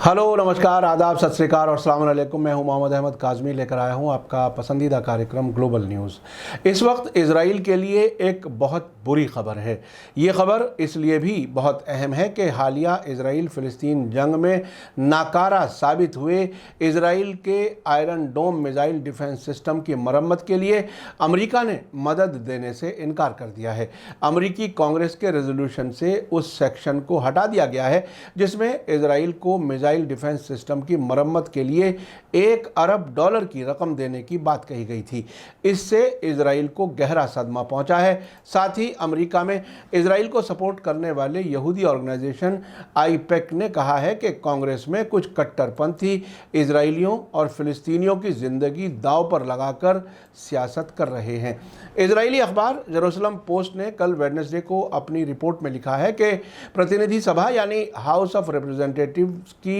Hello, नमस्कार, आदाब, सत श्री अकाल और अस्सलाम वालेकुम। मैं हूं मोहम्मद अहमद काज़मी, लेकर आया हूं आपका पसंदीदा कार्यक्रम ग्लोबल न्यूज़। इस वक्त इजराइल के लिए एक बहुत बुरी खबर है। ये खबर इसलिए भी बहुत अहम है कि हालिया इजराइल फ़िलिस्तीन जंग में नाकारा साबित हुए इजराइल के iron dome missile defence system की मरम्मत के लिए अमेरिका ने मदद देने से इनकार कर दिया है। अमेरिकी कांग्रेस के रेजोल्यूशन से उस सेक्शन को हटा दिया गया है जिसमें इजराइल को मिसाइल डिफेंस सिस्टम की मरम्मत के लिए $1 अरब की रकम देने की बात कही गई थी। इससे इजराइल को गहरा सदमा पहुंचा है। साथ ही अमेरिका में इजराइल को सपोर्ट करने वाले यहूदी ऑर्गेनाइजेशन आईपेक ने कहा है कि कांग्रेस में कुछ कट्टरपंथी इजरायलियों और फिलिस्तीनियों की जिंदगी दांव पर लगाकर सियासत कर रहे हैं। इजरायली अखबार जेरूसलम पोस्ट ने कल वेडनेसडे को अपनी रिपोर्ट में लिखा है कि प्रतिनिधि सभा यानी हाउस ऑफ रिप्रेजेंटेटिव्स की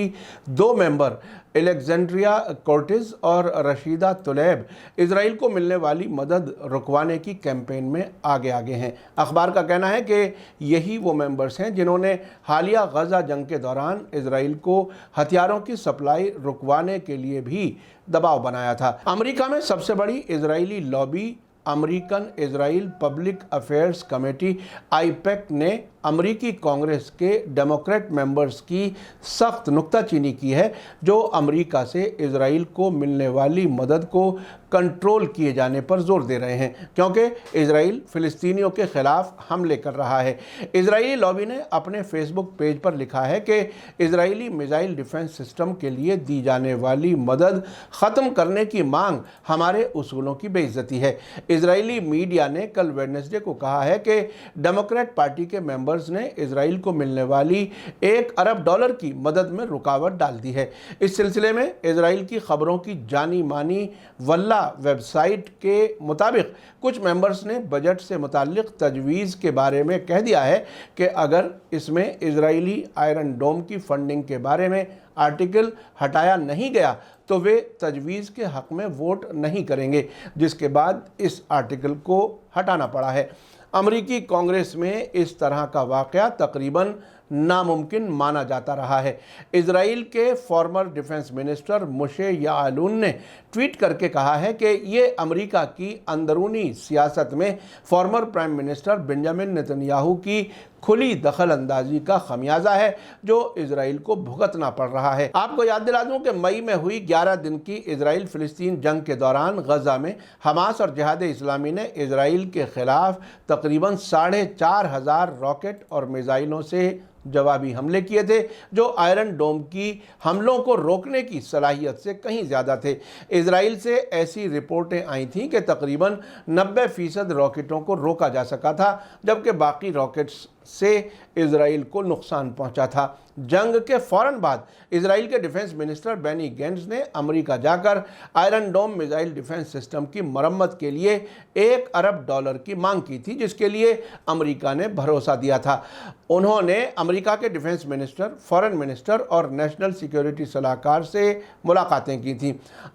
2 मेंबर एलेक्जेंड्रिया कोर्टिस और रशीदा तुलैब इजराइल को मिलने वाली मदद रुकवाने की कैंपेन में आगे हैं। अखबार का कहना है कि यही वो मेंबर्स हैं जिन्होंने हालिया गजा जंग के दौरान इजराइल को हथियारों की सप्लाई रुकवाने के लिए भी दबाव बनाया था। अमेरिका में सबसे बड़ी Israeli lobby American Israel public affairs committee IUPAC ने अमेरिकी कांग्रेस के डेमोक्रेट मेंबर्स की सख्त नुक्ताचीनी की है जो अमेरिका से इजराइल को मिलने वाली मदद को कंट्रोल किए जाने पर जोर दे रहे हैं, क्योंकि इजराइल फिलिस्तीनियों के खिलाफ हमले कर रहा है। इजरायली लॉबी ने अपने फेसबुक पेज पर लिखा है कि इजरायली मिसाइल डिफेंस सिस्टम के लिए दी जाने वाली मदद ख़त्म करने की मांग हमारे उसूलों की बेइज्जती है। इजरायली मीडिया ने कल वेडनेसडे को कहा है कि डेमोक्रेट पार्टी के मेंबर्स ने इजराइल को मिलने वाली $1 अरब की मदद में रुकावट डाल दी है। इस सिलसिले में इजराइल की खबरों की जानी मानी वल्ला वेबसाइट के मुताबिक कुछ मेंबर्स ने बजट से मुताल्लिक तजवीज़ के बारे में कह दिया है कि अगर इसमें इजरायली आयरन डोम की फंडिंग के बारे में आर्टिकल हटाया नहीं गया तो वे तजवीज़ के हक़ में वोट नहीं करेंगे, जिसके बाद इस आर्टिकल को हटाना पड़ा है। अमेरिकी कांग्रेस में इस तरह का वाक़या तकरीबन नामुमकिन माना जाता रहा है। इजराइल के फॉर्मर डिफेंस मिनिस्टर मोशे यालून ने ट्वीट करके कहा है कि ये अमेरिका की अंदरूनी सियासत में former prime minister Benjamin Netanyahu की खुली दखल अंदाजी का खमियाजा है जो इजराइल को भुगतना पड़ रहा है। आपको याद दिला दूं कि मई में हुई 11 दिन की इजराइल फिलिस्तीन जंग के दौरान गजा में हमास और जिहाद इस्लामी ने इजराइल के खिलाफ तकरीबन 4,500 रॉकेट और मिसाइलों से जवाबी हमले किए थे जो आयरन डोम की हमलों को रोकने की सलाहियत से कहीं ज़्यादा थे। इजराइल से ऐसी रिपोर्टें आई थीं कि तकरीबन 90% रॉकेटों को रोका जा सका था, जबकि बाकी रॉकेट्स से इजराइल को नुकसान पहुंचा था। जंग के फ़ौरन बाद इजराइल के डिफेंस मिनिस्टर बेनी गेंट्स ने अमेरिका जाकर iron dome missile defence system की मरम्मत के लिए $1 अरब की मांग की थी, जिसके लिए अमेरिका ने भरोसा दिया था। उन्होंने अमेरिका के डिफेंस मिनिस्टर, फॉरेन मिनिस्टर और नेशनल सिक्योरिटी सलाहकार से मुलाकातें की थी।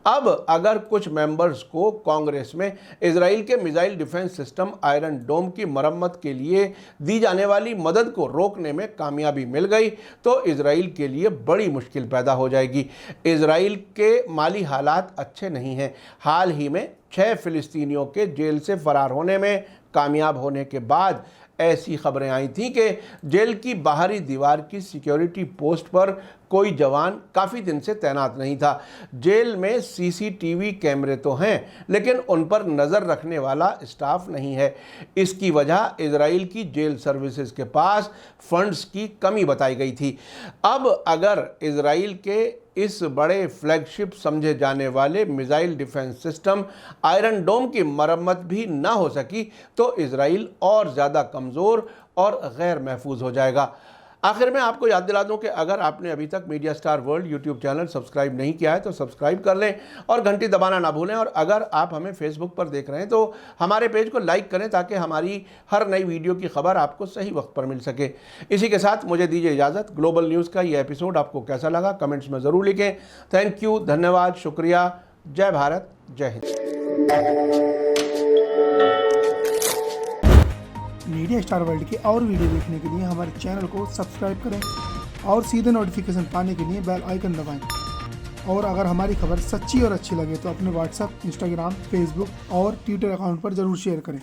अब अगर कुछ मेंबर्स को कांग्रेस में इजराइल के मिसाइल डिफेंस सिस्टम आयरन डोम की मरम्मत के लिए दी जाने वाली मदद को रोकने में कामयाबी मिल गई तो इजराइल के लिए बड़ी मुश्किल पैदा हो जाएगी। इजराइल के माली हालात अच्छे नहीं हैं। हाल ही में 6 फिलिस्तीनियों के जेल से फरार होने में कामयाब होने के बाद ऐसी खबरें आई थीं कि जेल की बाहरी दीवार की सिक्योरिटी पोस्ट पर कोई जवान काफ़ी दिन से तैनात नहीं था। जेल में सीसीटीवी कैमरे तो हैं, लेकिन उन पर नज़र रखने वाला स्टाफ नहीं है। इसकी वजह इजराइल की जेल सर्विसेज के पास फंड्स की कमी बताई गई थी। अब अगर इजराइल के इस बड़े फ्लैगशिप समझे जाने वाले मिसाइल डिफेंस सिस्टम आयरन डोम की मरम्मत भी ना हो सकी तो इजराइल और ज़्यादा कमज़ोर और गैर महफूज हो जाएगा। आखिर में आपको याद दिला दूं कि अगर आपने अभी तक media star world YouTube channel subscribe नहीं किया है तो सब्सक्राइब कर लें और घंटी दबाना ना भूलें। और अगर आप हमें फेसबुक पर देख रहे हैं तो हमारे पेज को लाइक करें ताकि हमारी हर नई वीडियो की खबर आपको सही वक्त पर मिल सके। इसी के साथ मुझे दीजिए इजाज़त। ग्लोबल न्यूज़ का ये एपिसोड आपको कैसा लगा कमेंट्स में ज़रूर लिखें। थैंक यू, धन्यवाद, शुक्रिया। जय भारत, जय हिंद। मीडिया स्टार वर्ल्ड के और वीडियो देखने के लिए हमारे चैनल को सब्सक्राइब करें और सीधे नोटिफिकेशन पाने के लिए बेल आइकन दबाएं। और अगर हमारी खबर सच्ची और अच्छी लगे तो अपने व्हाट्सएप, इंस्टाग्राम, फेसबुक और ट्विटर अकाउंट पर ज़रूर शेयर करें।